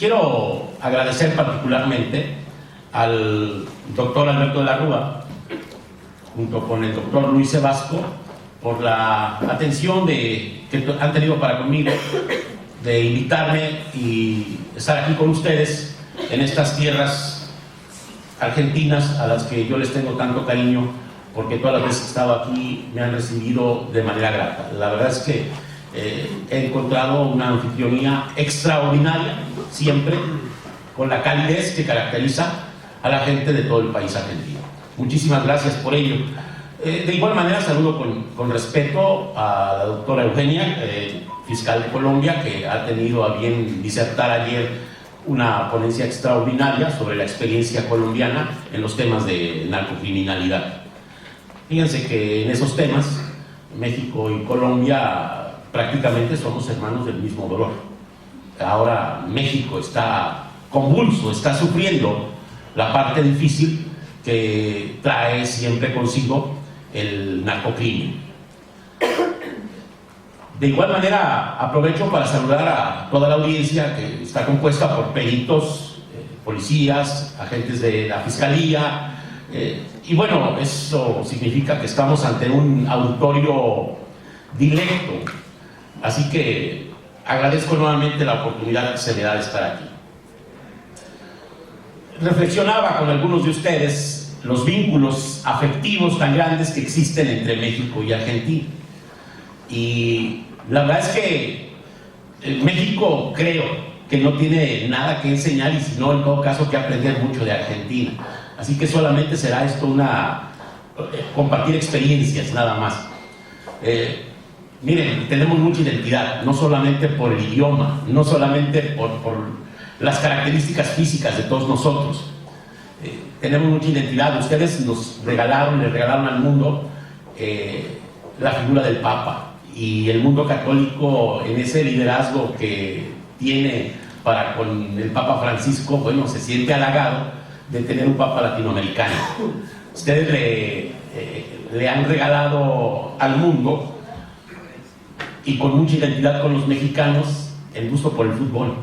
quiero agradecer particularmente al doctor Alberto de la Rúa, junto con el doctor Luis Sebasco, por la atención que han tenido para conmigo, de invitarme y estar aquí con ustedes en estas tierras argentinas a las que yo les tengo tanto cariño, porque todas las veces que he estado aquí me han recibido de manera grata. La verdad es que he encontrado una anfitrionía extraordinaria, siempre, con la calidez que caracteriza a la gente de todo el país argentino. Muchísimas gracias por ello. De igual manera saludo con respeto a la doctora Eugenia, fiscal de Colombia, que ha tenido a bien disertar ayer una ponencia extraordinaria sobre la experiencia colombiana en los temas de narcocriminalidad. Fíjense que en esos temas México y Colombia prácticamente somos hermanos del mismo dolor. Ahora México está convulso, está sufriendo la parte difícil que trae siempre consigo el narcocrimen. De igual manera, aprovecho para saludar a toda la audiencia, que está compuesta por peritos, policías, agentes de la Fiscalía, y bueno, eso significa que estamos ante un auditorio directo, así que agradezco nuevamente la oportunidad que se me da de estar aquí. Reflexionaba con algunos de ustedes los vínculos afectivos tan grandes que existen entre México y Argentina, y la verdad es que México creo que no tiene nada que enseñar, y si no, en todo caso, que aprender mucho de Argentina. Así que solamente será esto compartir experiencias, nada más. Miren, tenemos mucha identidad, no solamente por el idioma, no solamente por las características físicas de todos nosotros. Tenemos mucha identidad. Ustedes le regalaron al mundo la figura del Papa. Y el mundo católico, en ese liderazgo que tiene para con el Papa Francisco, bueno, se siente halagado de tener un Papa latinoamericano. Ustedes le han regalado al mundo, y con mucha identidad con los mexicanos, el gusto por el fútbol.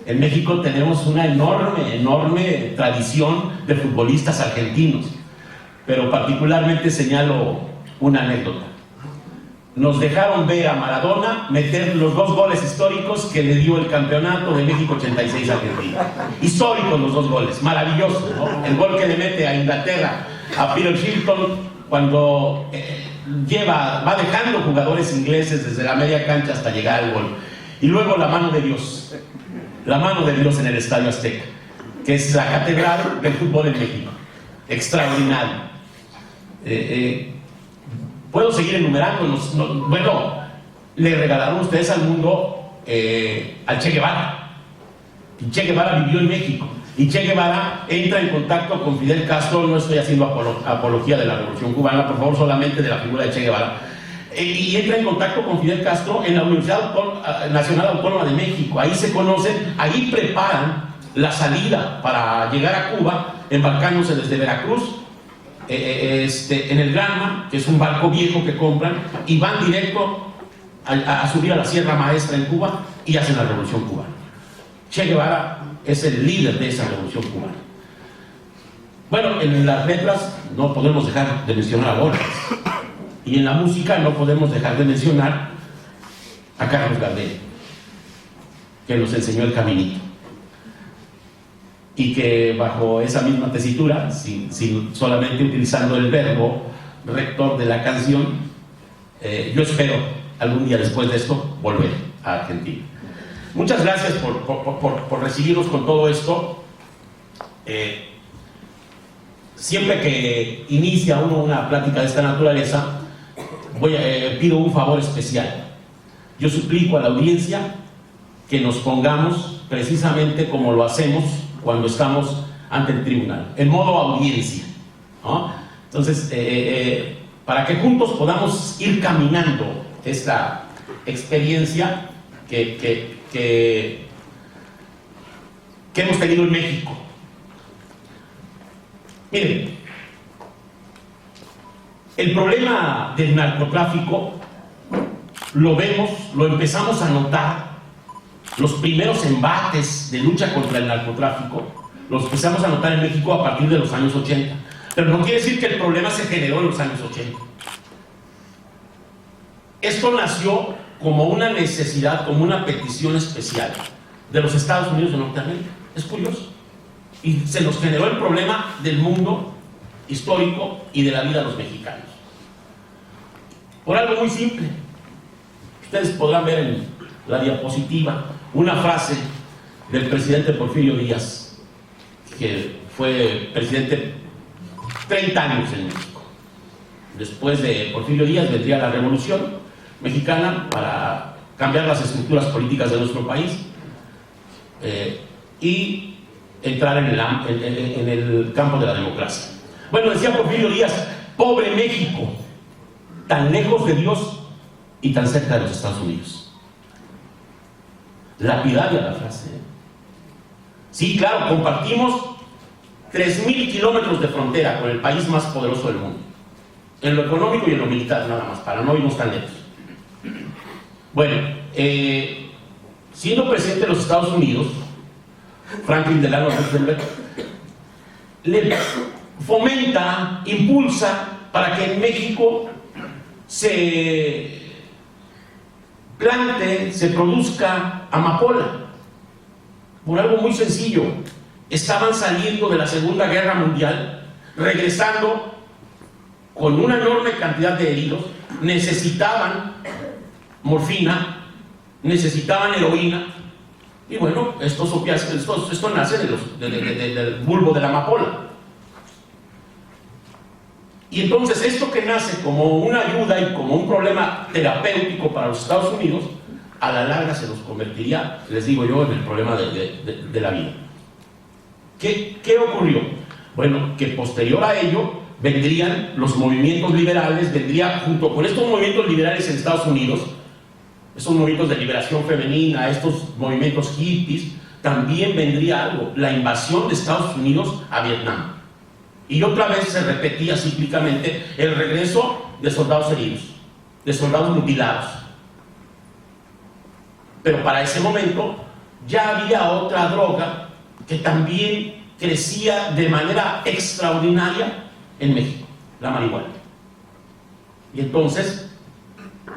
En México tenemos una enorme tradición de futbolistas argentinos, pero particularmente señalo una anécdota. Nos dejaron ver a Maradona meter los 2 goles históricos que le dio el campeonato de México 86 a Argentina. Históricos los 2 goles, maravillosos, ¿no? El gol que le mete a Inglaterra, a Peter Shilton, cuando va dejando jugadores ingleses desde la media cancha hasta llegar al gol. Y luego la mano de Dios en el Estadio Azteca, que es la catedral del fútbol en México. Extraordinario. Puedo seguir enumerando. Bueno, le regalaron ustedes al mundo al Che Guevara. Y Che Guevara vivió en México. Y Che Guevara entra en contacto con Fidel Castro. No estoy haciendo apología de la Revolución Cubana, por favor, solamente de la figura de Che Guevara. Y entra en contacto con Fidel Castro en la Universidad Nacional Autónoma de México. Ahí se conocen, ahí preparan la salida para llegar a Cuba, embarcándose desde Veracruz en el Granma, que es un barco viejo que compran, y van directo a subir a la Sierra Maestra en Cuba y hacen la Revolución Cubana. Che Guevara es el líder de esa Revolución Cubana. Bueno, en las letras no podemos dejar de mencionar a Borges, y en la música no podemos dejar de mencionar a Carlos Gardel, que nos enseñó el caminito, y que bajo esa misma tesitura, solamente utilizando el verbo rector de la canción, yo espero algún día después de esto volver a Argentina. Muchas gracias por recibirnos con todo esto. Siempre que inicia uno una plática de esta naturaleza, pido un favor especial. Yo suplico a la audiencia que nos pongamos precisamente como lo hacemos cuando estamos ante el tribunal, en modo audiencia, ¿no? Entonces, para que juntos podamos ir caminando esta experiencia que hemos tenido en México. Miren, el problema del narcotráfico lo empezamos a notar los primeros embates de lucha contra el narcotráfico los empezamos a notar en México a partir de los años 80. Pero no quiere decir que el problema se generó en los años 80. Esto nació como una necesidad, como una petición especial de los Estados Unidos de Norteamérica. Es curioso. Y se nos generó el problema del mundo histórico y de la vida de los mexicanos. Por algo muy simple. Ustedes podrán ver en la diapositiva una frase del presidente Porfirio Díaz, que fue presidente 30 años en México. Después de Porfirio Díaz vendría la Revolución Mexicana para cambiar las estructuras políticas de nuestro país y entrar en el campo de la democracia. Bueno, decía Porfirio Díaz: pobre México, tan lejos de Dios y tan cerca de los Estados Unidos. Lapidaria la frase. Sí, claro, compartimos 3.000 kilómetros de frontera con el país más poderoso del mundo, en lo económico y en lo militar, nada más, para no irnos tan lejos. Bueno, siendo presidente de los Estados Unidos, Franklin Delano Roosevelt le fomenta, impulsa para que en México se plante, se produzca amapola, por algo muy sencillo. Estaban saliendo de la Segunda Guerra Mundial, regresando con una enorme cantidad de heridos, necesitaban morfina, necesitaban heroína, y bueno, esto nace del bulbo de la amapola. Y entonces esto que nace como una ayuda y como un problema terapéutico para los Estados Unidos, a la larga se los convertiría, les digo yo, en el problema de la vida. ¿Qué ocurrió? Bueno, que posterior a ello vendrían los movimientos liberales, vendría junto con estos movimientos liberales en Estados Unidos, estos movimientos de liberación femenina, estos movimientos hippies, también vendría algo: la invasión de Estados Unidos a Vietnam. Y otra vez se repetía cíclicamente el regreso de soldados heridos, de soldados mutilados. Pero para ese momento ya había otra droga que también crecía de manera extraordinaria en México: la marihuana. Y entonces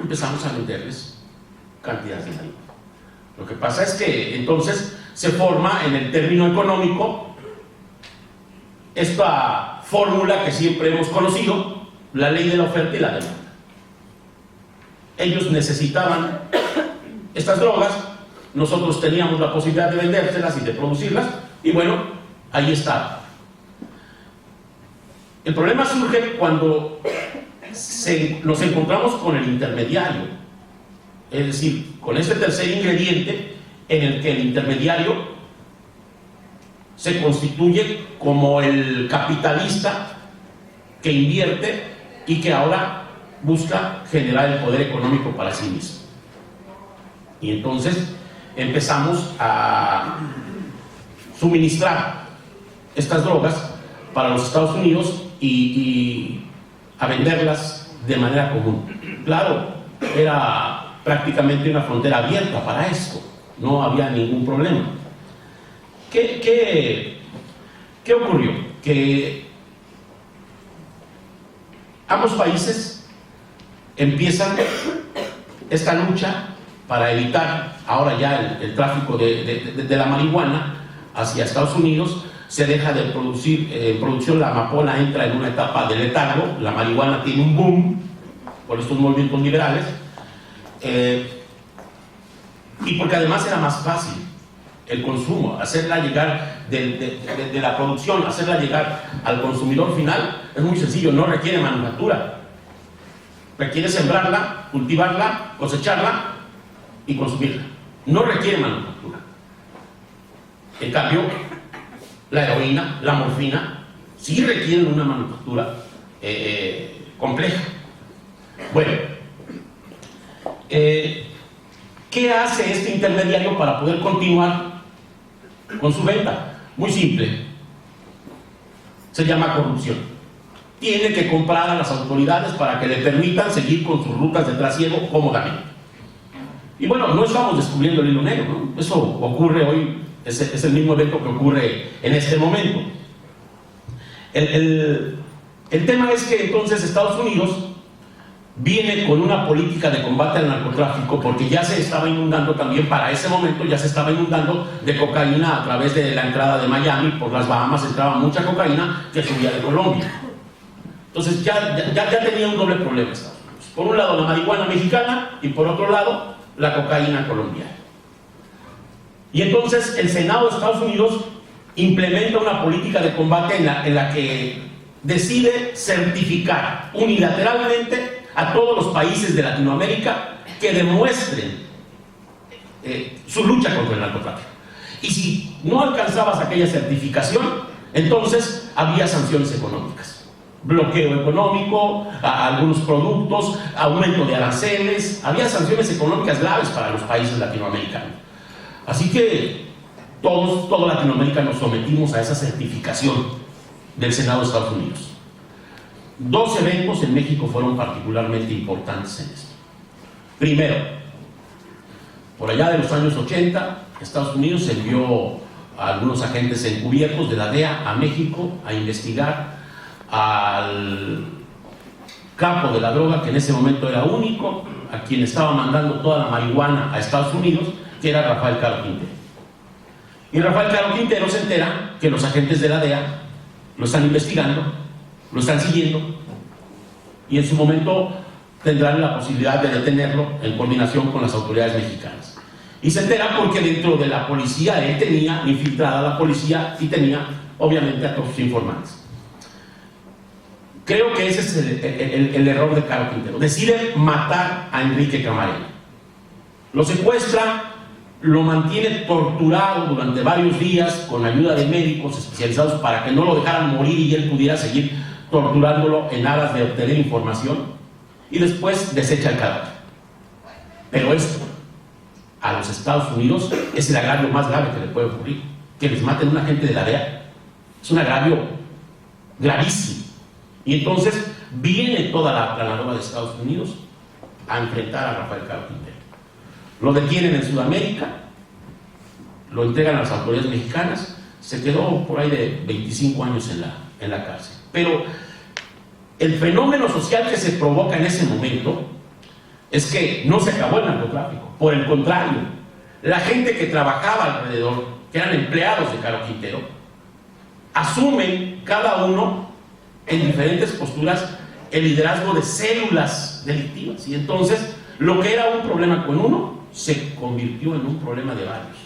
empezamos a venderles cantidades de marihuana. Lo que pasa es que entonces se forma en el término económico esta fórmula que siempre hemos conocido: la ley de la oferta y la demanda. Ellos necesitaban estas drogas, nosotros teníamos la posibilidad de vendérselas y de producirlas, y bueno, ahí está. El problema surge cuando nos encontramos con el intermediario, es decir, con este tercer ingrediente en el que el intermediario se constituye como el capitalista que invierte y que ahora busca generar el poder económico para sí mismo. Y entonces empezamos a suministrar estas drogas para los Estados Unidos y a venderlas de manera común. Claro, era prácticamente una frontera abierta para esto, no había ningún problema. ¿Qué ocurrió? Que ambos países empiezan esta lucha para evitar ahora ya el tráfico de la marihuana hacia Estados Unidos. Se deja de producir, producción, la amapola entra en una etapa de letargo, la marihuana tiene un boom por estos movimientos liberales, y porque además era más fácil el consumo, hacerla llegar de la producción, hacerla llegar al consumidor final, es muy sencillo, no requiere manufactura, requiere sembrarla, cultivarla, cosecharla y consumirla, no requiere manufactura. En cambio, la heroína, la morfina, sí requieren una manufactura compleja. Bueno, ¿qué hace este intermediario para poder continuar con su venta? Muy simple, se llama corrupción. Tiene que comprar a las autoridades para que le permitan seguir con sus rutas de trasiego cómodamente. Y bueno, no estamos descubriendo el hilo negro, ¿no? Eso ocurre hoy, es el mismo evento que ocurre en este momento. El tema es que entonces Estados Unidos viene con una política de combate al narcotráfico, porque ya se estaba inundando también, para ese momento ya se estaba inundando de cocaína a través de la entrada de Miami. Por las Bahamas entraba mucha cocaína que subía de Colombia. Entonces ya tenía un doble problema Estados Unidos. Por un lado la marihuana mexicana y por otro lado la cocaína colombiana. Y entonces el Senado de Estados Unidos implementa una política de combate en la que decide certificar unilateralmente a todos los países de Latinoamérica que demuestren su lucha contra el narcotráfico. Y si no alcanzabas aquella certificación, entonces había sanciones económicas, bloqueo económico a algunos productos, aumento de aranceles, había sanciones económicas graves para los países latinoamericanos. Así que toda Latinoamérica nos sometimos a esa certificación del Senado de Estados Unidos. Dos eventos en México fueron particularmente importantes en esto. Primero, por allá de los años 80, Estados Unidos envió a algunos agentes encubiertos de la DEA a México a investigar al capo de la droga, que en ese momento era único, a quien estaba mandando toda la marihuana a Estados Unidos, que era Rafael Caro Quintero. Y Rafael Caro Quintero se entera que los agentes de la DEA lo están investigando, lo están siguiendo, y en su momento tendrán la posibilidad de detenerlo en coordinación con las autoridades mexicanas. Y se entera porque dentro de la policía él tenía infiltrada la policía y tenía obviamente a todos sus informantes. Creo que ese es el error de Caro Quintero. Decide matar a Enrique Camarena. Lo secuestra, lo mantiene torturado durante varios días con ayuda de médicos especializados para que no lo dejaran morir y él pudiera seguir torturándolo en aras de obtener información, y después desecha el cadáver. Pero esto a los Estados Unidos es el agravio más grave que le puede ocurrir. Que les maten a un agente de la DEA es un agravio gravísimo. Y entonces viene toda la planadora de Estados Unidos a enfrentar a Rafael Caro Quintero. Lo detienen en Sudamérica, lo entregan a las autoridades mexicanas, se quedó por ahí de 25 años en la cárcel. Pero el fenómeno social que se provoca en ese momento es que no se acabó el narcotráfico. Por el contrario, la gente que trabajaba alrededor, que eran empleados de Caro Quintero, asumen cada uno en diferentes posturas el liderazgo de células delictivas. Y entonces lo que era un problema con uno se convirtió en un problema de varios.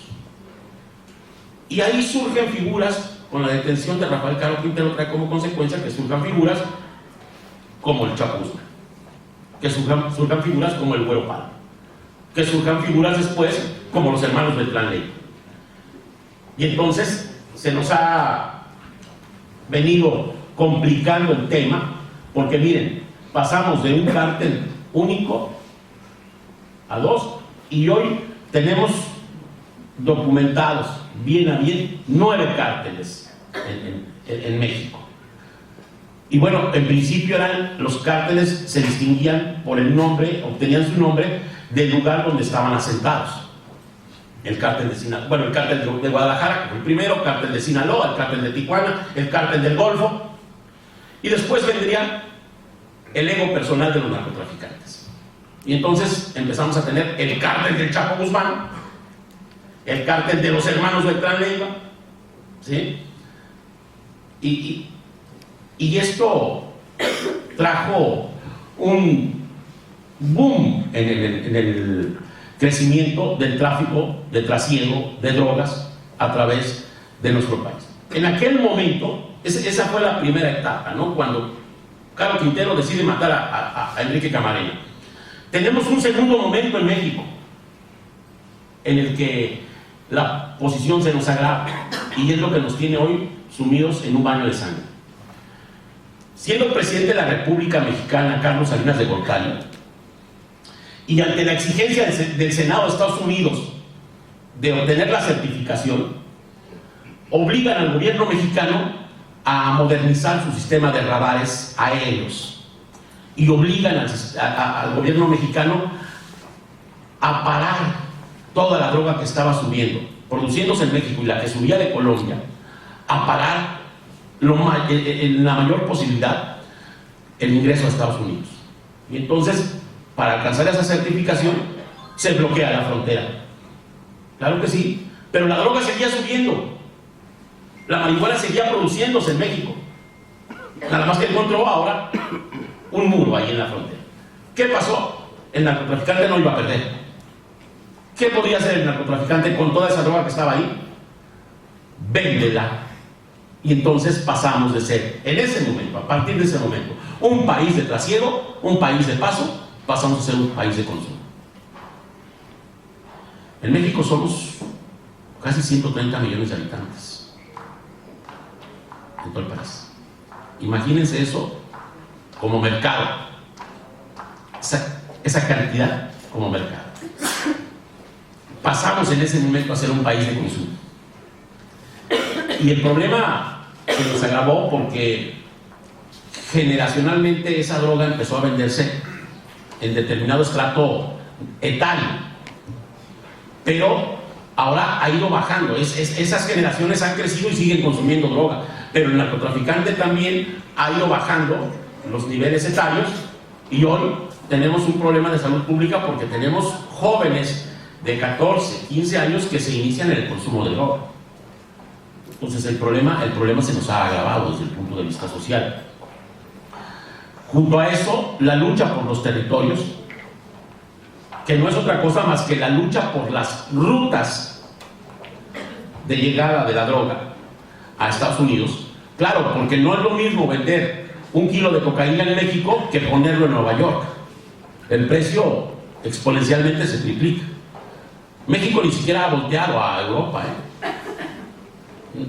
Y ahí surgen figuras. Con la detención de Rafael Caro Quintero trae como consecuencia que surjan figuras como el Chapo Guzmán, que surjan figuras como el Güero Palma, que surjan figuras después como los hermanos Beltrán Leiva. Y entonces se nos ha venido complicando el tema, porque miren, pasamos de un cártel único a dos, y hoy tenemos documentados bien a bien 9 cárteles en México. Y bueno, en principio los cárteles se distinguían por el nombre, obtenían su nombre del lugar donde estaban asentados. El cártel de Sinaloa, bueno, el cártel de Guadalajara, que fue el primero, el cártel de Sinaloa, el cártel de Tijuana, el cártel del Golfo, y después vendría el ego personal de los narcotraficantes. Y entonces empezamos a tener el cártel del Chapo Guzmán, el cártel de los hermanos Beltrán Leiva, ¿sí? Y esto trajo un boom en el crecimiento del tráfico, de trasiego de drogas a través de nuestro país. En aquel momento, esa fue la primera etapa, ¿no? Cuando Caro Quintero decide matar a Enrique Camarena. Tenemos un segundo momento en México en el que la posición se nos agrava, y es lo que nos tiene hoy sumidos en un baño de sangre. Siendo presidente de la República Mexicana Carlos Salinas de Gortari, y ante la exigencia del Senado de Estados Unidos de obtener la certificación, obligan al gobierno mexicano a modernizar su sistema de radares aéreos, y obligan al gobierno mexicano a parar toda la droga que estaba subiendo, produciéndose en México, y la que subía de Colombia, a parar en la mayor posibilidad el ingreso a Estados Unidos. Y entonces, para alcanzar esa certificación, se bloquea la frontera. Claro que sí, pero la droga seguía subiendo, la marihuana seguía produciéndose en México, nada más que encontró ahora un muro ahí en la frontera. ¿Qué pasó? El narcotraficante no iba a perder. ¿Qué podía hacer el narcotraficante con toda esa droga que estaba ahí? Véndela. Y entonces pasamos de ser, en ese momento, a partir de ese momento, un país de trasiego, un país de paso, pasamos a ser un país de consumo. En México somos casi 130 millones de habitantes en todo el país. Imagínense eso como mercado, esa cantidad como mercado. Pasamos en ese momento a ser un país de consumo. Y el problema se nos agravó porque generacionalmente esa droga empezó a venderse en determinado estrato etario, pero ahora ha ido bajando. Esas generaciones han crecido y siguen consumiendo droga, pero el narcotraficante también ha ido bajando los niveles etarios, y hoy tenemos un problema de salud pública porque tenemos jóvenes de 14, 15 años que se inician en el consumo de droga. Entonces el problema se nos ha agravado desde el punto de vista social. Junto a eso, la lucha por los territorios, que no es otra cosa más que la lucha por las rutas de llegada de la droga a Estados Unidos. Claro, porque no es lo mismo vender 1 kilo de cocaína en México que ponerlo en Nueva York. El precio exponencialmente se triplica. México ni siquiera ha volteado a Europa,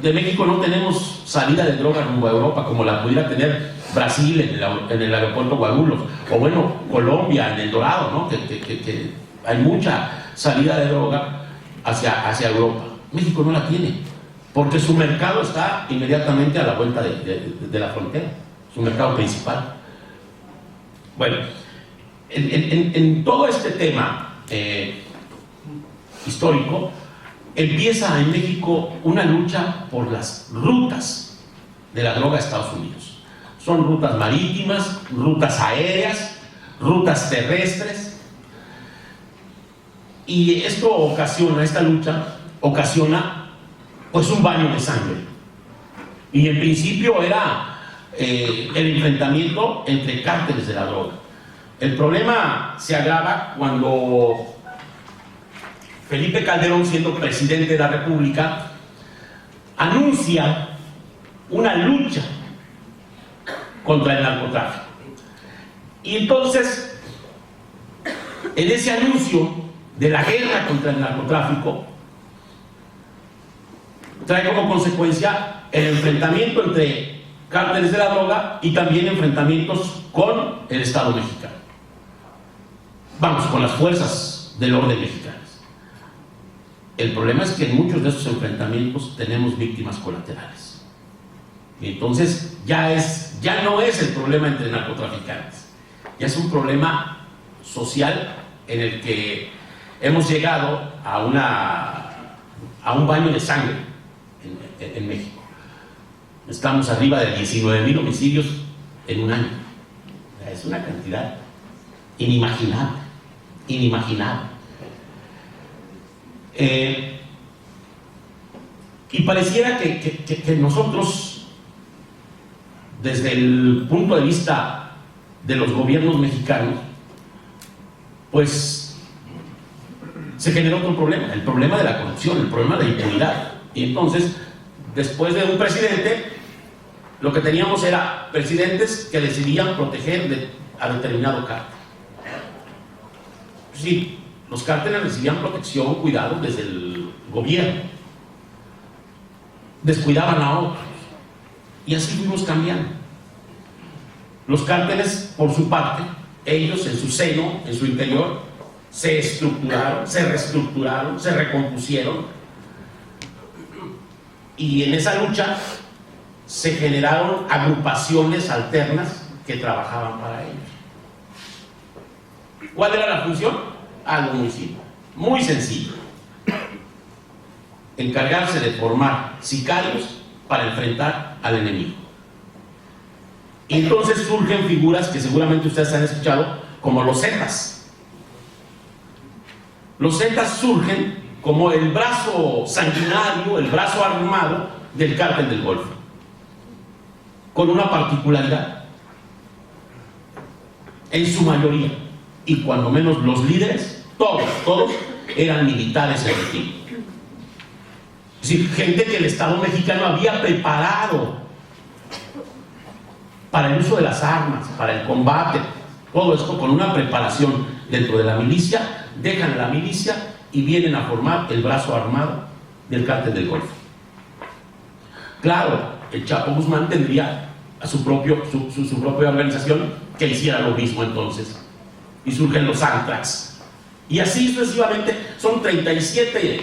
De México no tenemos salida de droga rumbo a Europa como la pudiera tener Brasil en el aeropuerto Guarulhos, o bueno, Colombia en El Dorado, ¿no? Que hay mucha salida de droga hacia Europa. México no la tiene, porque su mercado está inmediatamente a la vuelta de la frontera, su mercado principal. Bueno, en todo este tema histórico, empieza en México una lucha por las rutas de la droga a Estados Unidos. Son rutas marítimas, rutas aéreas, rutas terrestres. Y esta lucha ocasiona pues un baño de sangre. Y en principio era el enfrentamiento entre cárteles de la droga. El problema se agrava cuando Felipe Calderón, siendo presidente de la República, anuncia una lucha contra el narcotráfico. Y entonces, en ese anuncio de la guerra contra el narcotráfico, trae como consecuencia el enfrentamiento entre cárteles de la droga y también enfrentamientos con el Estado mexicano. Vamos, con las fuerzas del orden mexicanas. El problema es que en muchos de esos enfrentamientos tenemos víctimas colaterales. Y entonces ya no es el problema entre narcotraficantes, ya es un problema social en el que hemos llegado a un baño de sangre en México. Estamos arriba de 19,000 homicidios en un año. Es una cantidad inimaginable. Y pareciera que nosotros, desde el punto de vista de los gobiernos mexicanos, pues se generó otro problema, el problema de la corrupción, el problema de la impunidad. Y entonces, después de un presidente, lo que teníamos era presidentes que decidían proteger a determinado cártel. Sí, los cárteles recibían protección, cuidado desde el gobierno, descuidaban a otros, y así fuimos cambiando. Los cárteles, por su parte, ellos en su seno, en su interior, se estructuraron, se reestructuraron, se recompusieron, y en esa lucha se generaron agrupaciones alternas que trabajaban para ellos. ¿Cuál era la función? algo muy simple, muy sencillo: encargarse de formar sicarios para enfrentar al enemigo. Y entonces surgen figuras que seguramente ustedes han escuchado, como los Zetas. Los Zetas surgen como el brazo sanguinario, el brazo armado del Cártel del Golfo, con una particularidad: en su mayoría, y cuando menos los líderes, todos eran militares en retiro. Es decir, gente que el Estado mexicano había preparado para el uso de las armas, para el combate, todo esto con una preparación dentro de la milicia. Dejan la milicia y vienen a formar el brazo armado del Cártel del Golfo. Claro, el Chapo Guzmán tendría a su propia organización que hiciera lo mismo entonces, y surgen los Antrax, y así sucesivamente. Son 37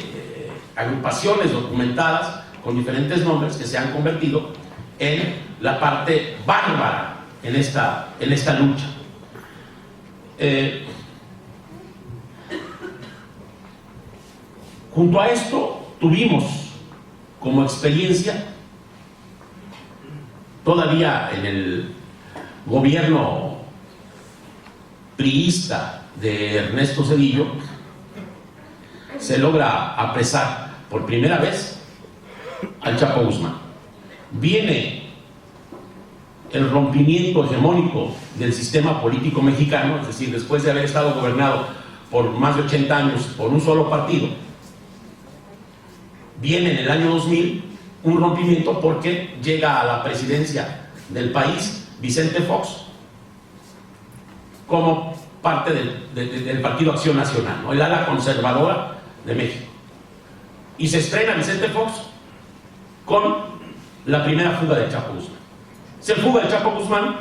agrupaciones documentadas con diferentes nombres que se han convertido en la parte bárbara en esta lucha. Junto a esto tuvimos como experiencia, todavía en el gobierno priista de Ernesto Zedillo, se logra apresar por primera vez al Chapo Guzmán. Viene el rompimiento hegemónico del sistema político mexicano, es decir, después de haber estado gobernado por más de 80 años por un solo partido, viene en el año 2000 un rompimiento porque llega a la presidencia del país Vicente Fox como parte del Partido Acción Nacional, ¿no? El ala conservadora de México. Y se estrena Vicente Fox con la primera fuga del Chapo Guzmán. Se fuga el Chapo Guzmán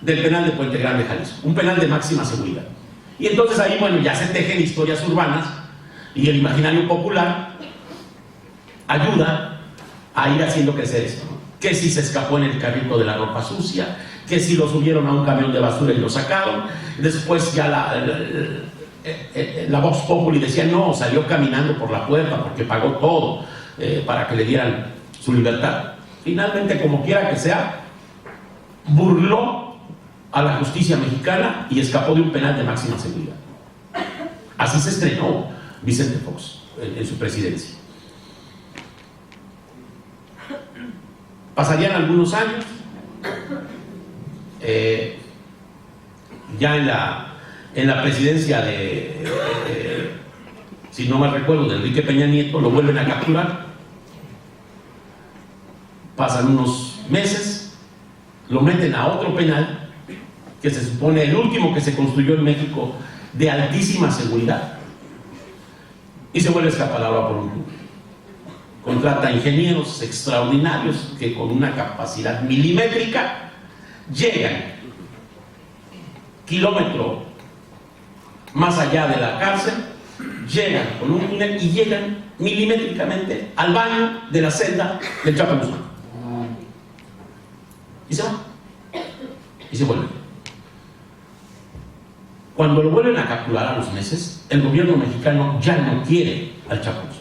del penal de Puente Grande, Jalisco, un penal de máxima seguridad. Y entonces ahí, bueno, ya se tejen historias urbanas y el imaginario popular ayuda a ir haciendo crecer esto, ¿no? Que si se escapó en el carrito de la ropa sucia, que si lo subieron a un camión de basura y lo sacaron. Después ya la Vox Populi decía: no, salió caminando por la puerta porque pagó todo para que le dieran su libertad. Finalmente, como quiera que sea, burló a la justicia mexicana y escapó de un penal de máxima seguridad. Así se estrenó Vicente Fox en su presidencia. Pasarían algunos años, ya en la presidencia si no me recuerdo, de Enrique Peña Nieto, lo vuelven a capturar. Pasan unos meses, lo meten a otro penal, que se supone el último que se construyó en México de altísima seguridad, y se vuelve a escapar ahora por un tubo. Contrata ingenieros extraordinarios que con una capacidad milimétrica llegan kilómetro más allá de la cárcel, llegan con un túnel y llegan milimétricamente al baño de la celda del Chapo Guzmán. Y se van. Y se vuelven. Cuando lo vuelven a capturar a los meses, el gobierno mexicano ya no quiere al Chapo Guzmán.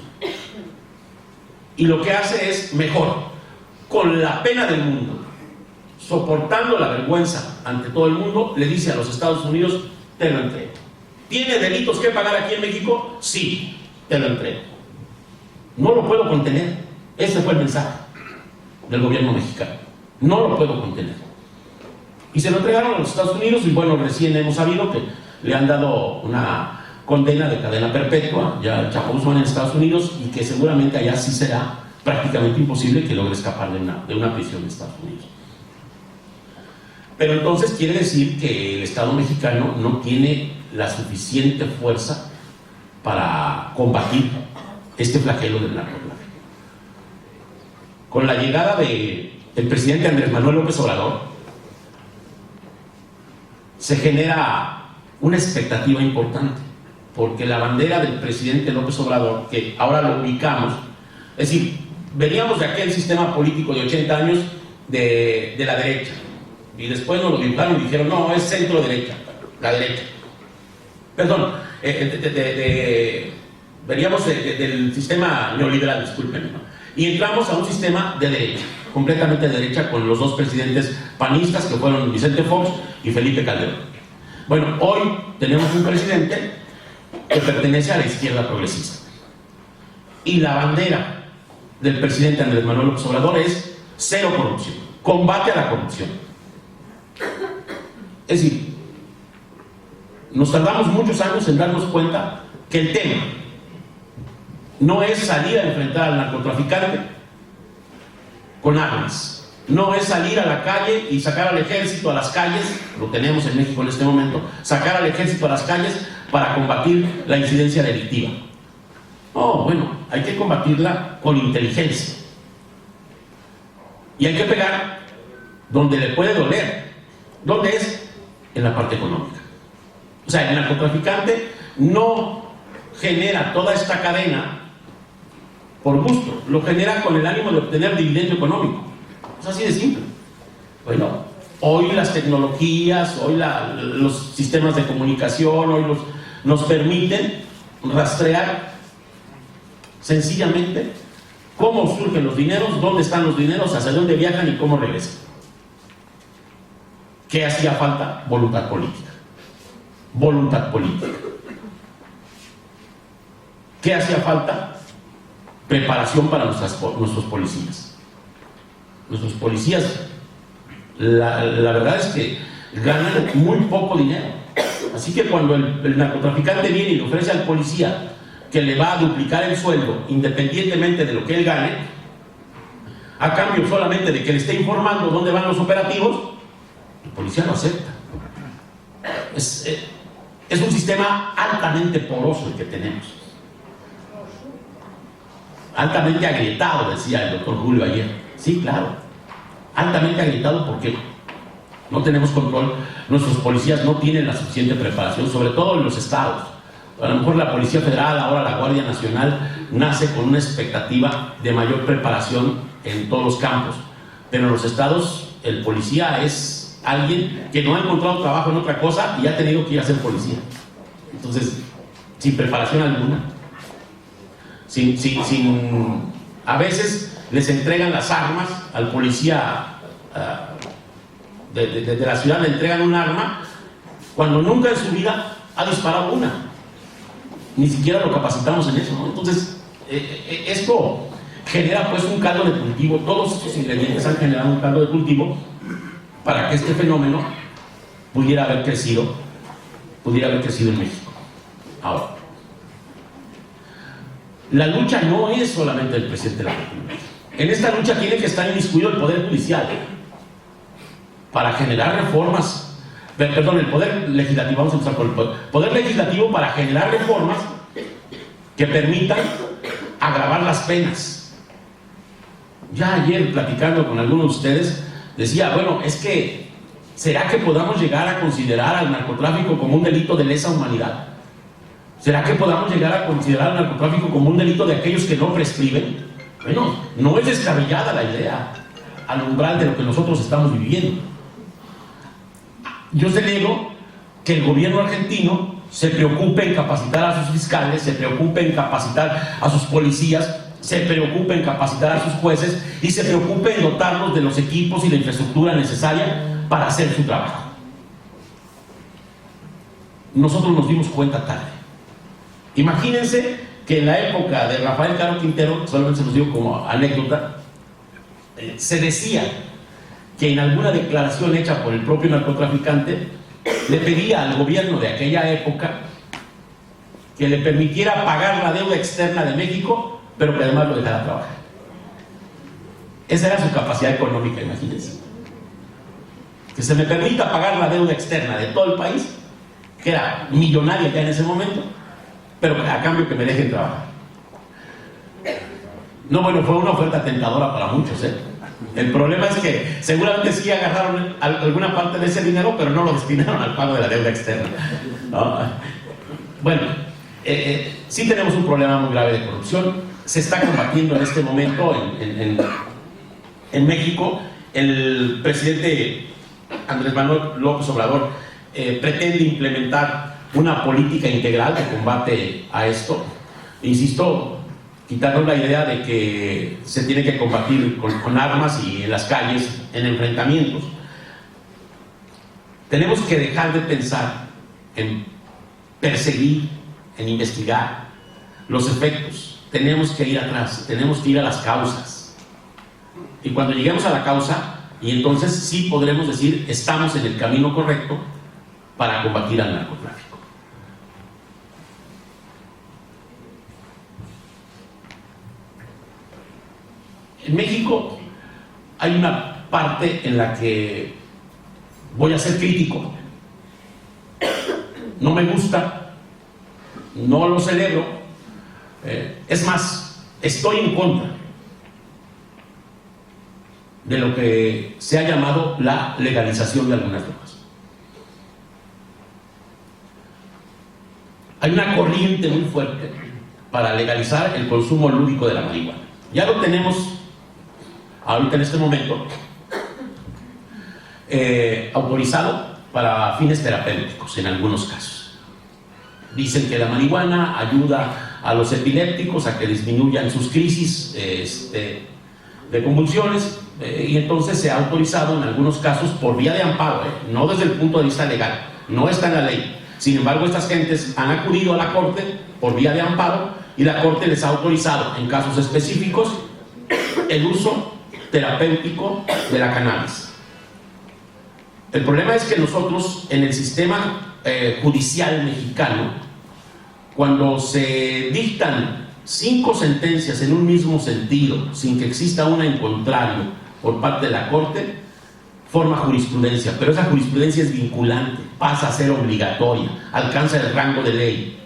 Y lo que hace es, mejor, con la pena del mundo, soportando la vergüenza ante todo el mundo, le dice a los Estados Unidos: te lo entrego. ¿Tiene delitos que pagar aquí en México? Sí, te lo entrego. No lo puedo contener. Ese fue el mensaje del gobierno mexicano. No lo puedo contener. Y se lo entregaron a los Estados Unidos, y bueno, recién hemos sabido que le han dado una condena de cadena perpetua ya al Chapo Guzmán en Estados Unidos, y que seguramente allá sí será prácticamente imposible que logre escapar de una prisión en Estados Unidos. Pero entonces quiere decir que el Estado mexicano no tiene la suficiente fuerza para combatir este flagelo del narcotráfico. Con la llegada del presidente Andrés Manuel López Obrador, se genera una expectativa importante, porque la bandera del presidente López Obrador, que ahora lo ubicamos, es decir, veníamos de aquel sistema político de 80 años de la derecha, y después nos lo dibujaron y dijeron: no, es centro derecha, la derecha. Perdón, veníamos del sistema neoliberal, discúlpenme, ¿no? Y entramos a un sistema de derecha, completamente de derecha, con los dos presidentes panistas que fueron Vicente Fox y Felipe Calderón. Bueno, hoy tenemos un presidente que pertenece a la izquierda progresista. Y la bandera del presidente Andrés Manuel López Obrador es cero corrupción, combate a la corrupción. Es decir, nos tardamos muchos años en darnos cuenta que el tema no es salir a enfrentar al narcotraficante con armas, no es salir a la calle y sacar al ejército a las calles, lo tenemos en México en este momento, sacar al ejército a las calles para combatir la incidencia delictiva. No, bueno, hay que combatirla con inteligencia. Y hay que pegar donde le puede doler. ¿Dónde es? En la parte económica. O sea, el narcotraficante no genera toda esta cadena por gusto, lo genera con el ánimo de obtener dividendo económico. Es así de simple. Bueno, hoy las tecnologías, hoy los sistemas de comunicación, hoy nos permiten rastrear sencillamente cómo surgen los dineros, dónde están los dineros, hacia dónde viajan y cómo regresan. ¿Qué hacía falta? Voluntad política. Voluntad política. ¿Qué hacía falta? Preparación para nuestros policías. Nuestros policías, la verdad es que ganan muy poco dinero. Así que cuando el narcotraficante viene y le ofrece al policía que le va a duplicar el sueldo independientemente de lo que él gane, a cambio solamente de que le esté informando dónde van los operativos, el policía lo acepta. Es un sistema altamente poroso el que tenemos, altamente agrietado, decía el doctor Julio ayer. Sí, claro, altamente agrietado porque no tenemos control, nuestros policías no tienen la suficiente preparación, sobre todo en los estados. A lo mejor la Policía Federal, ahora la Guardia Nacional, nace con una expectativa de mayor preparación en todos los campos, pero en los estados el policía es alguien que no ha encontrado trabajo en otra cosa y ha tenido que ir a ser policía. Entonces, sin preparación alguna, a veces les entregan las armas al policía de la ciudad, le entregan un arma cuando nunca en su vida ha disparado una, ni siquiera lo capacitamos en eso, ¿no? Entonces esto genera pues un caldo de cultivo. Todos estos ingredientes han generado un caldo de cultivo para que este fenómeno pudiera haber crecido en México. Ahora, la lucha no es solamente del presidente de la República. En esta lucha tiene que estar inmiscuido el Poder Judicial para generar reformas, perdón, el Poder Legislativo, vamos a empezar por el Poder Legislativo para generar reformas que permitan agravar las penas. Ya ayer, platicando con algunos de ustedes, decía, bueno, es que ¿será que podamos llegar a considerar al narcotráfico como un delito de lesa humanidad? ¿Será que podamos llegar a considerar al narcotráfico como un delito de aquellos que no prescriben? Bueno, no es descabellada la idea al umbral de lo que nosotros estamos viviendo. Yo celebro que el gobierno argentino se preocupe en capacitar a sus fiscales, se preocupe en capacitar a sus policías, se preocupe en capacitar a sus jueces y se preocupe en dotarlos de los equipos y la infraestructura necesaria para hacer su trabajo. Nosotros nos dimos cuenta tarde. Imagínense que en la época de Rafael Caro Quintero, solamente se los digo como anécdota, se decía que en alguna declaración hecha por el propio narcotraficante le pedía al gobierno de aquella época que le permitiera pagar la deuda externa de México, pero que además lo dejara trabajar. Esa era su capacidad económica, imagínense. Que se me permita pagar la deuda externa de todo el país, que era millonaria ya en ese momento, pero a cambio que me dejen trabajar. No, bueno, fue una oferta tentadora para muchos, ¿eh? El problema es que seguramente sí agarraron alguna parte de ese dinero, pero no lo destinaron al pago de la deuda externa, ¿no? Bueno, sí tenemos un problema muy grave de corrupción. Se está combatiendo en este momento en México. El presidente Andrés Manuel López Obrador pretende implementar una política integral de combate a esto. Insisto, quitarnos la idea de que se tiene que combatir con armas y en las calles, en enfrentamientos. Tenemos que dejar de pensar en perseguir, en investigar los efectos. Tenemos que ir atrás, tenemos que ir a las causas. Y cuando lleguemos a la causa, y entonces sí podremos decir, estamos en el camino correcto para combatir al narcotráfico. En México hay una parte en la que voy a ser crítico. No me gusta, no lo celebro, es más, estoy en contra de lo que se ha llamado la legalización de algunas drogas. Hay una corriente muy fuerte para legalizar el consumo lúdico de la marihuana. Ya lo tenemos ahorita en este momento autorizado para fines terapéuticos en algunos casos. Dicen que la marihuana ayuda a los epilépticos a que disminuyan sus crisis de convulsiones, y entonces se ha autorizado en algunos casos por vía de amparo, no desde el punto de vista legal, no está en la ley. Sin embargo, estas gentes han acudido a la Corte por vía de amparo y la Corte les ha autorizado en casos específicos el uso terapéutico de la cannabis. El problema es que nosotros en el sistema judicial mexicano, cuando se dictan 5 sentencias en un mismo sentido, sin que exista una en contrario por parte de la Corte, forma jurisprudencia, pero esa jurisprudencia es vinculante, pasa a ser obligatoria, alcanza el rango de ley.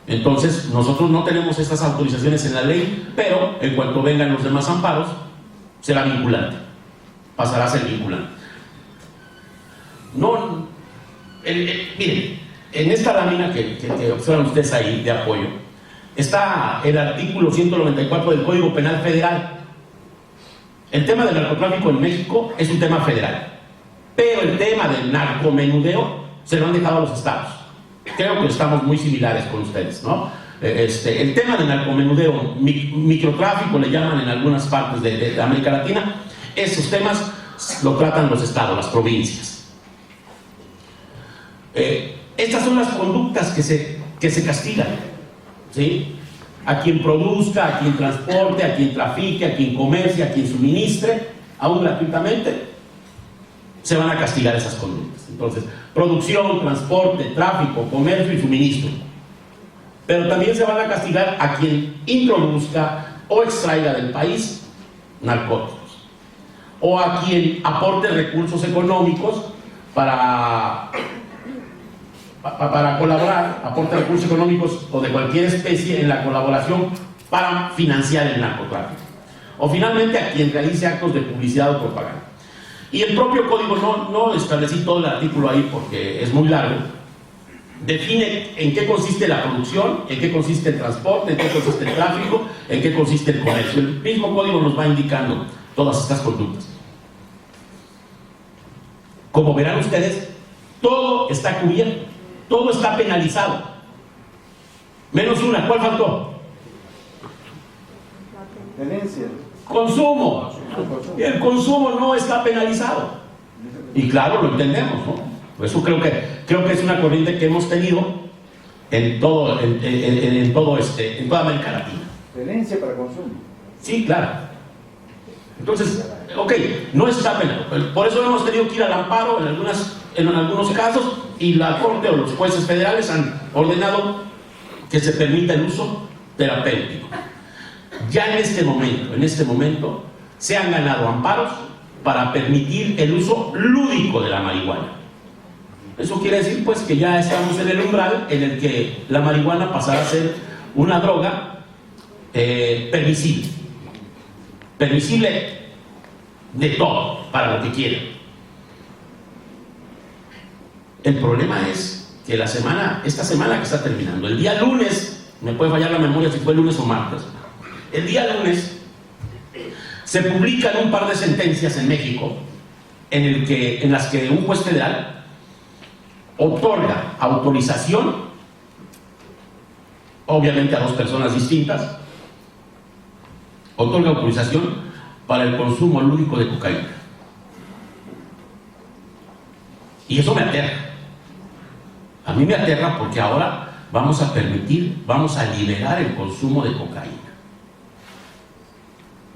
Entonces, nosotros no tenemos estas autorizaciones en la ley, pero en cuanto vengan los demás amparos, será vinculante, pasará a ser vinculante. No, miren, en esta lámina que observan ustedes ahí de apoyo, está el artículo 194 del Código Penal Federal. El tema del narcotráfico en México es un tema federal, pero el tema del narcomenudeo se lo han dejado a los estados. Creo que estamos muy similares con ustedes, ¿no? El tema del narcomenudeo, microtráfico le llaman en algunas partes de América Latina, esos temas lo tratan los estados, las provincias. Estas son las conductas que se castigan, ¿sí? A quien produzca, a quien transporte, a quien trafique, a quien comercie, a quien suministre, aún gratuitamente, se van a castigar esas conductas. Entonces, producción, transporte, tráfico, comercio y suministro. Pero también se van a castigar a quien introduzca o extraiga del país narcóticos, o a quien aporte recursos económicos para colaborar, aporte recursos económicos o de cualquier especie en la colaboración para financiar el narcotráfico, o finalmente a quien realice actos de publicidad o propaganda. Y el propio código, no establecí todo el artículo ahí porque es muy largo, define en qué consiste la producción, en qué consiste el transporte, en qué consiste el tráfico, en qué consiste el comercio. El mismo código nos va indicando todas estas conductas. Como verán ustedes, todo está cubierto, todo está penalizado, menos una. ¿Cuál faltó? Tenencia. Consumo. El consumo no está penalizado, y claro, lo entendemos, ¿no? Por eso creo que es una corriente que hemos tenido en toda América Latina. Tenencia para consumo. Sí, claro. Entonces, ok, no está penado. Por eso hemos tenido que ir al amparo en algunos casos, y la Corte o los jueces federales han ordenado que se permita el uso terapéutico. Ya en este momento se han ganado amparos para permitir el uso lúdico de la marihuana. Eso quiere decir pues que ya estamos en el umbral en el que la marihuana pasará a ser una droga permisible de todo, para lo que quiera. El problema es que esta semana que está terminando, el día lunes, me puede fallar la memoria si fue lunes o martes, el día lunes se publican un par de sentencias en México en las que un juez federal otorga autorización, obviamente a dos personas distintas, otorga autorización para el consumo lúdico de cocaína. Y eso me aterra. A mí me aterra porque ahora vamos a permitir, vamos a liberar el consumo de cocaína.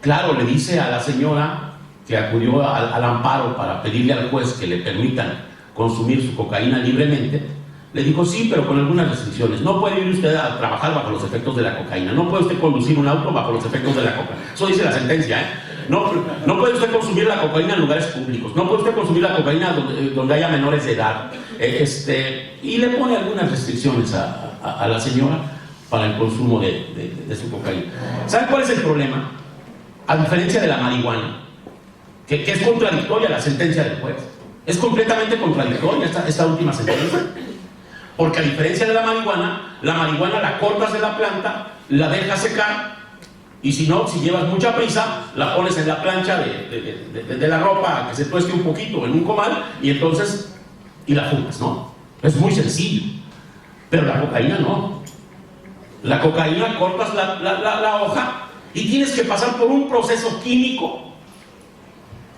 Claro, le dice a la señora que acudió al amparo para pedirle al juez que le permitan consumir su cocaína libremente, le dijo sí, pero con algunas restricciones. No puede ir usted a trabajar bajo los efectos de la cocaína, no puede usted conducir un auto bajo los efectos de la cocaína. Eso dice la sentencia, ¿eh? No puede usted consumir la cocaína en lugares públicos, no puede usted consumir la cocaína donde haya menores de edad. Y le pone algunas restricciones a la señora para el consumo de su cocaína. ¿Saben cuál es el problema? A diferencia de la marihuana, que es contradictoria la sentencia del juez. Es completamente contradictoria esta última sentencia. Porque a diferencia de la marihuana la cortas de la planta, la dejas secar, y si no, si llevas mucha prisa, la pones en la plancha de la ropa, que se tueste un poquito en un comal, y entonces, y la fumas, ¿no? Es muy sencillo. Pero la cocaína no. La cocaína cortas la hoja y tienes que pasar por un proceso químico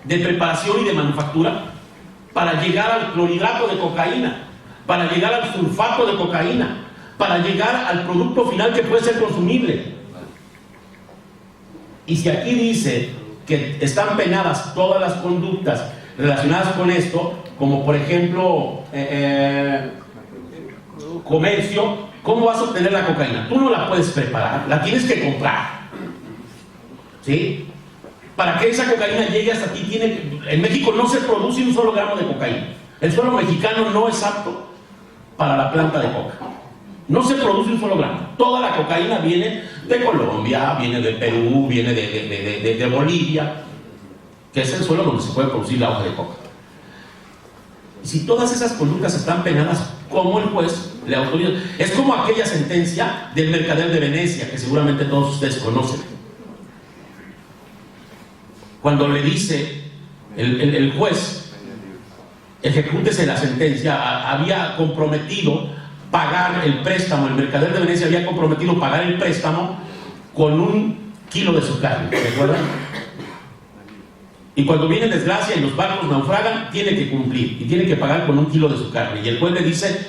de preparación y de manufactura para llegar al clorhidrato de cocaína, para llegar al sulfato de cocaína, para llegar al producto final que puede ser consumible. Y si aquí dice que están penadas todas las conductas relacionadas con esto, como por ejemplo comercio, ¿cómo vas a obtener la cocaína? Tú no la puedes preparar, la tienes que comprar, ¿sí? Para que esa cocaína llegue hasta ti, en México no se produce un solo gramo de cocaína. El suelo mexicano no es apto para la planta de coca. No se produce un solo gramo. Toda la cocaína viene de Colombia, viene de Perú, viene de Bolivia, que es el suelo donde se puede producir la hoja de coca. Si todas esas conductas están penadas, ¿cómo el juez le autoriza? Es como aquella sentencia del mercader de Venecia, que seguramente todos ustedes conocen. Cuando le dice el juez, ejecútese la sentencia, había comprometido pagar el préstamo, el mercader de Venecia había comprometido pagar el préstamo con 1 kilo de su carne, ¿recuerdan? Y cuando viene desgracia y los barcos naufragan, tiene que cumplir y tiene que pagar con 1 kilo de su carne. Y el juez le dice,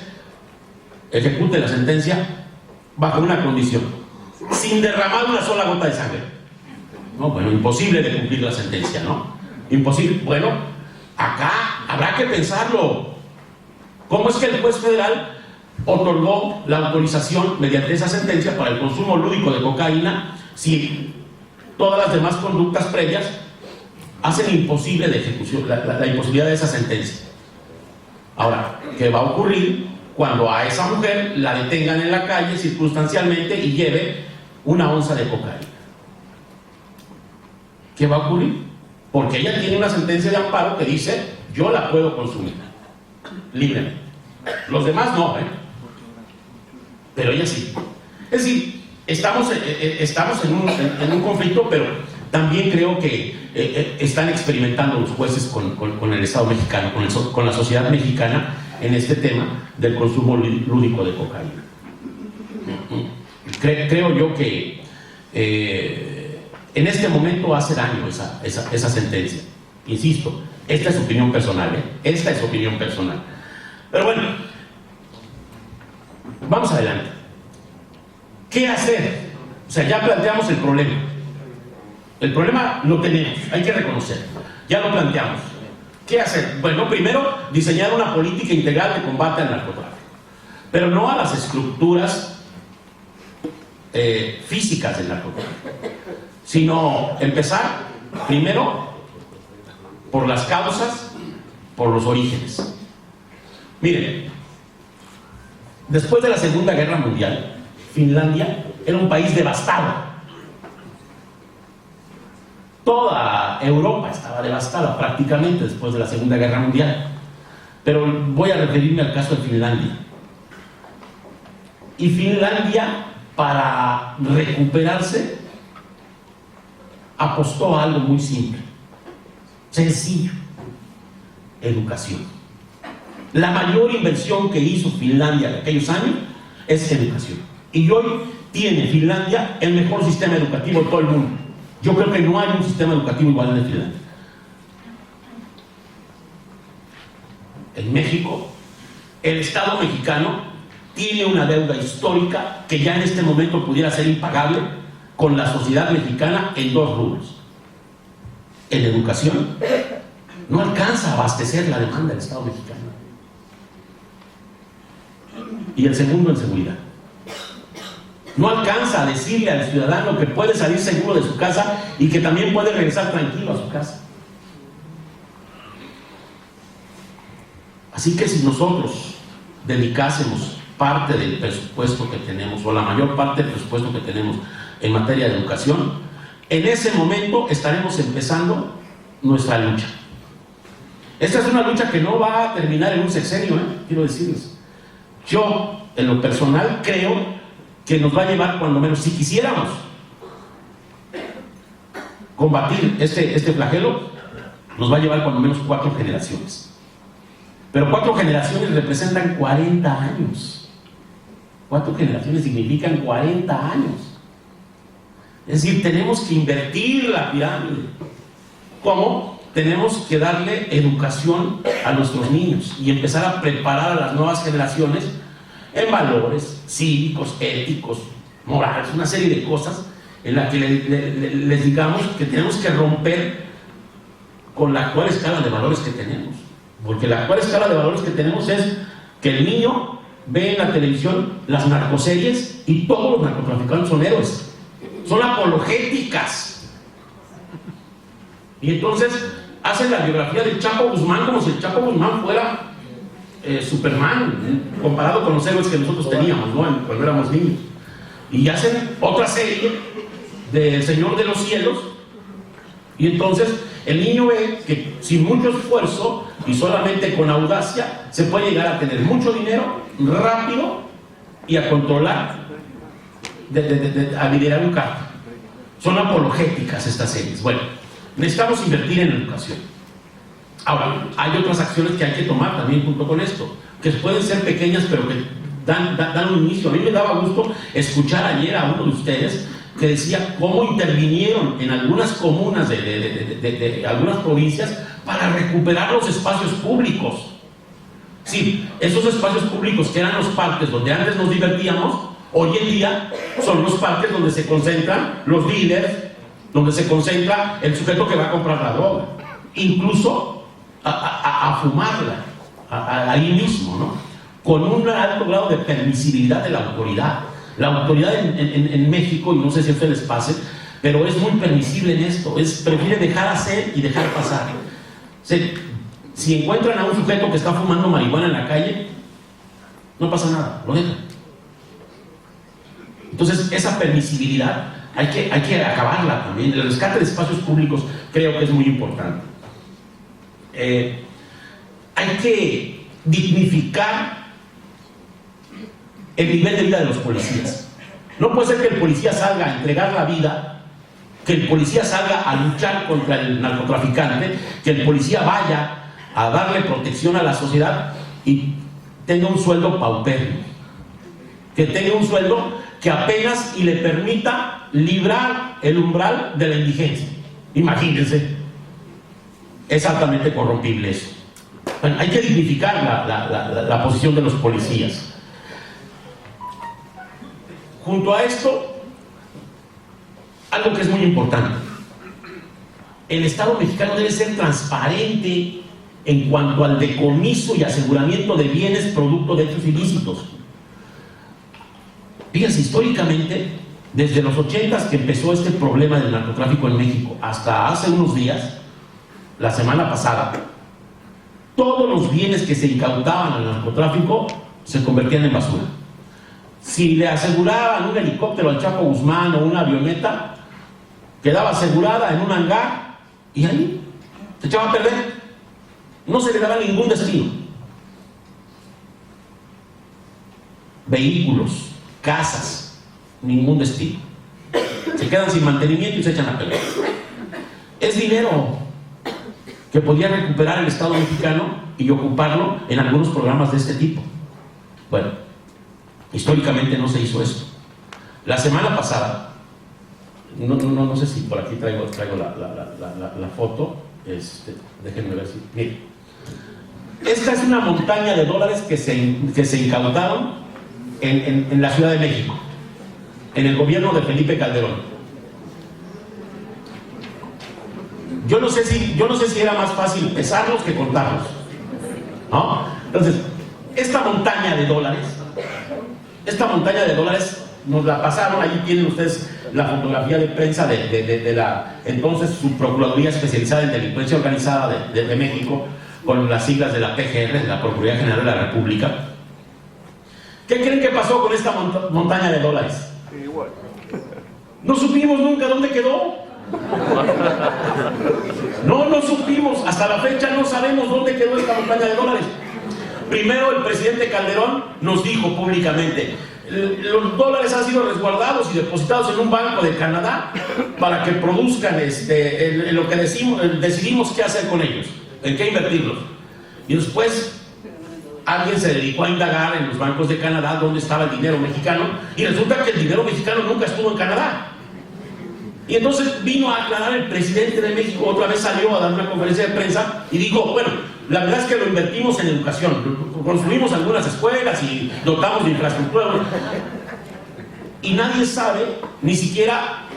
ejecute la sentencia bajo una condición: sin derramar una sola gota de sangre. No, bueno, imposible de cumplir la sentencia, ¿no? Imposible. Bueno, acá habrá que pensarlo. ¿Cómo es que el juez federal otorgó la autorización mediante esa sentencia para el consumo lúdico de cocaína si todas las demás conductas previas hacen imposible de ejecución, la imposibilidad de esa sentencia? Ahora, ¿qué va a ocurrir cuando a esa mujer la detengan en la calle circunstancialmente y lleve 1 onza de cocaína? ¿Qué va a ocurrir? Porque ella tiene una sentencia de amparo que dice, yo la puedo consumir libremente. Los demás no, pero ella sí. Es decir, estamos en un conflicto, pero también creo que están experimentando los jueces con el Estado mexicano, con la sociedad mexicana en este tema del consumo lúdico de cocaína. Creo yo que en este momento hace daño esa sentencia. Insisto, esta es opinión personal, esta es opinión personal. Pero bueno, vamos adelante. ¿Qué hacer? O sea, ya planteamos el problema. El problema lo tenemos, hay que reconocerlo. Ya lo planteamos. ¿Qué hacer? Bueno, primero, diseñar una política integral de combate al narcotráfico. Pero no a las estructuras físicas del narcotráfico, sino empezar primero por las causas, por los orígenes. Miren, después de la Segunda Guerra Mundial, Finlandia era un país devastado. Toda Europa estaba devastada prácticamente después de la Segunda Guerra Mundial. Pero voy a referirme al caso de Finlandia. Y Finlandia, para recuperarse, apostó a algo muy simple, sencillo: educación. La mayor inversión que hizo Finlandia en aquellos años es educación. Y hoy tiene Finlandia el mejor sistema educativo de todo el mundo. Yo creo que no hay un sistema educativo igual en Finlandia. En México, el Estado mexicano tiene una deuda histórica que ya en este momento pudiera ser impagable con la sociedad mexicana en dos rubros. En educación, no alcanza a abastecer la demanda del Estado mexicano. Y el segundo, en seguridad. No alcanza a decirle al ciudadano que puede salir seguro de su casa y que también puede regresar tranquilo a su casa. Así que si nosotros dedicásemos parte del presupuesto que tenemos, o la mayor parte del presupuesto que tenemos en materia de educación, en ese momento estaremos empezando nuestra lucha. Esta es una lucha que no va a terminar en un sexenio, quiero decirles. Yo, en lo personal, creo que nos va a llevar, cuando menos, si quisiéramos combatir este flagelo, nos va a llevar cuando menos 4 generaciones. Pero 4 generaciones representan 40 años. 4 generaciones significan 40 años. Es decir, tenemos que invertir la pirámide. ¿Cómo? Tenemos que darle educación a nuestros niños y empezar a preparar a las nuevas generaciones en valores cívicos, éticos, morales, una serie de cosas en las que les digamos que tenemos que romper con la actual escala de valores que tenemos. Porque la actual escala de valores que tenemos es que el niño ve en la televisión las narcoseries y todos los narcotraficantes son héroes, son apologéticas. Y entonces hacen la biografía del Chapo Guzmán como si el Chapo Guzmán fuera Superman, comparado con los héroes que nosotros teníamos, ¿no?, cuando éramos niños. Y hacen otra serie del Señor de los Cielos, y entonces el niño ve que sin mucho esfuerzo y solamente con audacia se puede llegar a tener mucho dinero rápido y a controlar, a liderar un cargo. Son apologéticas estas series. Bueno, necesitamos invertir en educación. Ahora, hay otras acciones que hay que tomar también junto con esto, que pueden ser pequeñas pero que dan un inicio. A mí me daba gusto escuchar ayer a uno de ustedes que decía cómo intervinieron en algunas comunas de algunas provincias para recuperar los espacios públicos. Sí, esos espacios públicos que eran los parques donde antes nos divertíamos, hoy en día son los parques donde se concentran los líderes, donde se concentra el sujeto que va a comprar la droga, incluso a fumarla, ahí mismo, ¿no? Con un alto grado de permisibilidad de la autoridad. La autoridad en México, y no sé si a ustedes les pase, pero es muy permisible en esto, prefiere dejar hacer y dejar pasar. Si encuentran a un sujeto que está fumando marihuana en la calle, no pasa nada, lo dejan. Entonces, esa permisibilidad hay que acabarla también. El rescate de espacios públicos creo que es muy importante. Hay que dignificar el nivel de vida de los policías. No puede ser que el policía salga a entregar la vida, que el policía salga a luchar contra el narcotraficante, que el policía vaya a darle protección a la sociedad y tenga un sueldo paupérrimo, que tenga un sueldo que apenas y le permita librar el umbral de la indigencia. Imagínense, es altamente corrompible eso. Bueno, hay que dignificar la posición de los policías. Junto a esto, algo que es muy importante: el Estado mexicano debe ser transparente en cuanto al decomiso y aseguramiento de bienes producto de hechos ilícitos. Fíjense, históricamente, desde los 80s que empezó este problema del narcotráfico en México, hasta hace unos días, la semana pasada, todos los bienes que se incautaban al narcotráfico se convertían en basura. Si le aseguraban un helicóptero al Chapo Guzmán o una avioneta, quedaba asegurada en un hangar y ahí se echaba a perder. No se le daba ningún destino. Vehículos, casas, ningún destino. Se quedan sin mantenimiento y se echan a perder. Es dinero que podía recuperar el Estado mexicano y ocuparlo en algunos programas de este tipo. Bueno, históricamente no se hizo esto. La semana pasada, no sé si por aquí traigo la foto, déjenme ver si... Miren, esta es una montaña de dólares que se incautaron en la Ciudad de México, en el gobierno de Felipe Calderón. Yo no sé si era más fácil pesarlos que contarlos, ¿no? Entonces, esta montaña de dólares nos la pasaron. Ahí tienen ustedes la fotografía de prensa de la entonces Subprocuraduría Especializada en Delincuencia Organizada de México, con las siglas de la PGR, de la Procuraduría General de la República. ¿Qué creen que pasó con esta montaña de dólares? Igual. No supimos nunca dónde quedó. No supimos, hasta la fecha no sabemos dónde quedó esta montaña de dólares. Primero el presidente Calderón nos dijo públicamente: los dólares han sido resguardados y depositados en un banco de Canadá para que produzcan lo que decidimos qué hacer con ellos, en qué invertirlos. Y después alguien se dedicó a indagar en los bancos de Canadá dónde estaba el dinero mexicano, y resulta que el dinero mexicano nunca estuvo en Canadá. Y entonces vino a aclarar el presidente de México, otra vez salió a dar una conferencia de prensa y dijo: bueno, la verdad es que lo invertimos en educación, construimos algunas escuelas y dotamos de infraestructura. Y nadie sabe, ni siquiera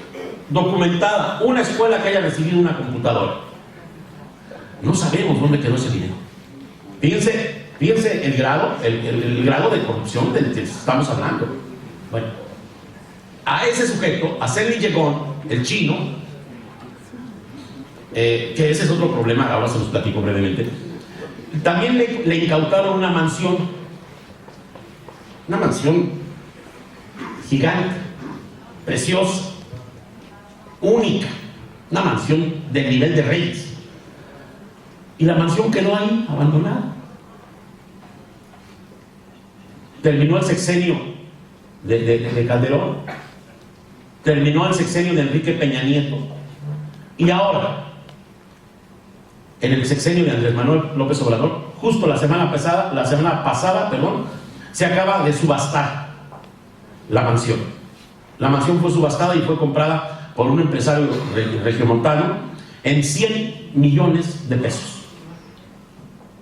documentada, una escuela que haya recibido una computadora. No sabemos dónde quedó ese dinero. Fíjense el grado de corrupción del que estamos hablando. Bueno, a ese sujeto, a Cenly Yegón, el chino, que ese es otro problema, ahora se los platico brevemente, también le incautaron una mansión gigante, preciosa, única, una mansión del nivel de Reyes, y la mansión quedó ahí, abandonada. Terminó el sexenio de Calderón, terminó el sexenio de Enrique Peña Nieto, y ahora, en el sexenio de Andrés Manuel López Obrador, justo la semana pasada, se acaba de subastar la mansión. La mansión fue subastada y fue comprada por un empresario regiomontano en 100 millones de pesos.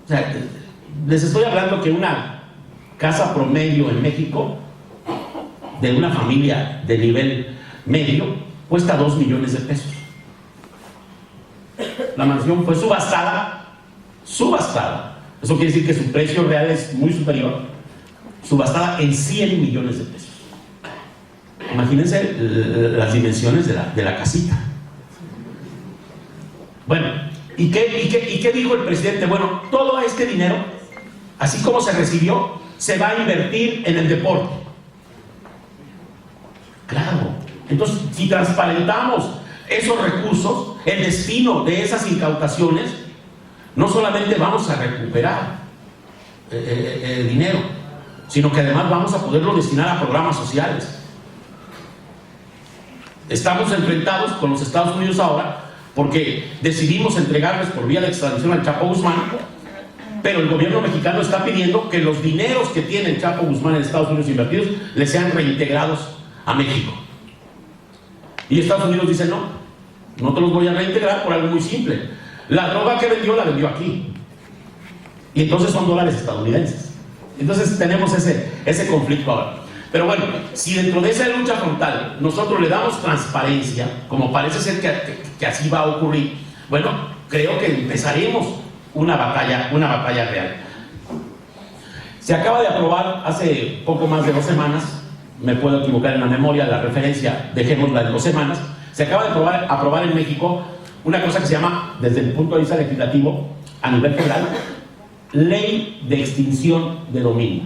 O sea, les estoy hablando que una casa promedio en México, de una familia de nivel medio, cuesta 2 millones de pesos. La mansión fue subastada. Eso quiere decir que su precio real es muy superior. Subastada en 100 millones de pesos. Imagínense las dimensiones de la casita. Bueno, ¿y qué dijo el presidente? Bueno, todo este dinero, así como se recibió, se va a invertir en el deporte. Claro. Entonces, si transparentamos esos recursos, el destino de esas incautaciones, no solamente vamos a recuperar el dinero, sino que además vamos a poderlo destinar a programas sociales. Estamos enfrentados con los Estados Unidos ahora porque decidimos entregarles por vía de extradición al Chapo Guzmán, pero el gobierno mexicano está pidiendo que los dineros que tiene el Chapo Guzmán en Estados Unidos invertidos les sean reintegrados a México. Y Estados Unidos dice: no te los voy a reintegrar por algo muy simple. La droga que vendió, la vendió aquí. Y entonces son dólares estadounidenses. Entonces tenemos ese conflicto ahora. Pero bueno, si dentro de esa lucha frontal nosotros le damos transparencia, como parece ser que así va a ocurrir, bueno, creo que empezaremos una batalla real. Se acaba de aprobar hace poco más de 2 semanas, me puedo equivocar en la memoria, la referencia, dejémosla de 2 semanas, se acaba de aprobar en México una cosa que se llama, desde el punto de vista legislativo, a nivel federal, Ley de Extinción de Dominio.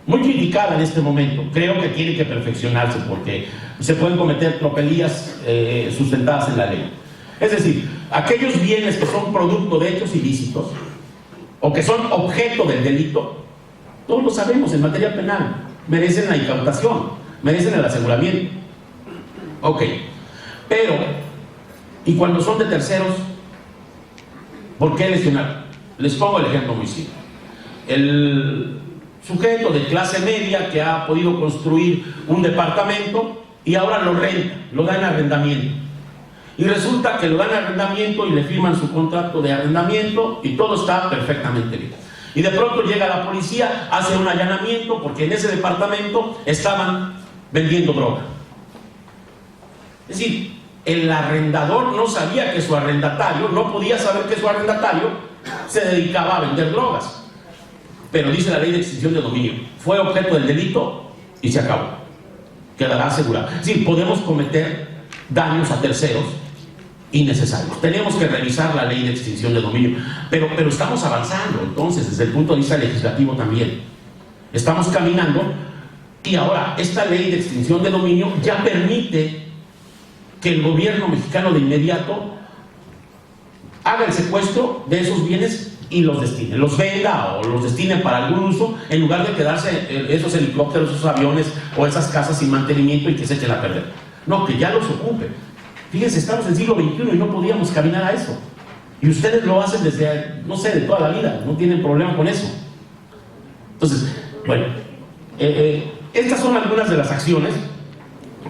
Muy criticada en este momento, creo que tiene que perfeccionarse porque se pueden cometer tropelías sustentadas en la ley. Es decir, aquellos bienes que son producto de hechos ilícitos o que son objeto del delito, todos lo sabemos en materia penal, merecen la incautación, merecen el aseguramiento. Ok, pero, ¿y cuando son de terceros? ¿Por qué lesionar? Les pongo el ejemplo muy simple. El sujeto de clase media que ha podido construir un departamento y ahora lo renta, lo da en arrendamiento. Y resulta que lo dan en arrendamiento y le firman su contrato de arrendamiento y todo está perfectamente bien. Y de pronto llega la policía, hace un allanamiento porque en ese departamento estaban vendiendo droga. Es decir, el arrendador no sabía que su arrendatario, no podía saber que su arrendatario se dedicaba a vender drogas. Pero dice la ley de extinción de dominio, fue objeto del delito y se acabó. Quedará asegurado. Es decir, podemos cometer daños a terceros innecesarios. Tenemos que revisar la ley de extinción de dominio, pero estamos avanzando, entonces, desde el punto de vista legislativo también. Estamos caminando y ahora esta ley de extinción de dominio ya permite que el gobierno mexicano de inmediato haga el secuestro de esos bienes y los destine, los venda o los destine para algún uso, en lugar de quedarse esos helicópteros, esos aviones o esas casas sin mantenimiento y que se echen a perder. No, que ya los ocupe. Fíjense, estamos en el siglo XXI y no podíamos caminar a eso. Y ustedes lo hacen desde, no sé, de toda la vida, no tienen problema con eso. Entonces, bueno, estas son algunas de las acciones,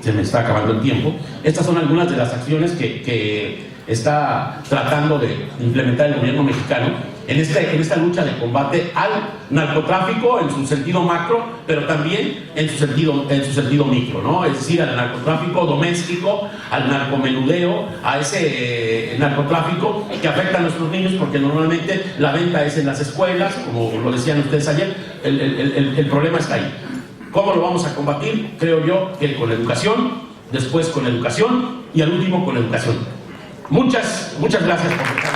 se me está acabando el tiempo, estas son algunas de las acciones que está tratando de implementar el gobierno mexicano en esta lucha de combate al narcotráfico en su sentido macro, pero también en su sentido micro, ¿no? Es decir, al narcotráfico doméstico, al narcomenudeo, a ese narcotráfico que afecta a nuestros niños, porque normalmente la venta es en las escuelas, como lo decían ustedes ayer. El problema está ahí. ¿Cómo lo vamos a combatir? Creo yo que con educación, después con educación y al último con educación. Muchas gracias por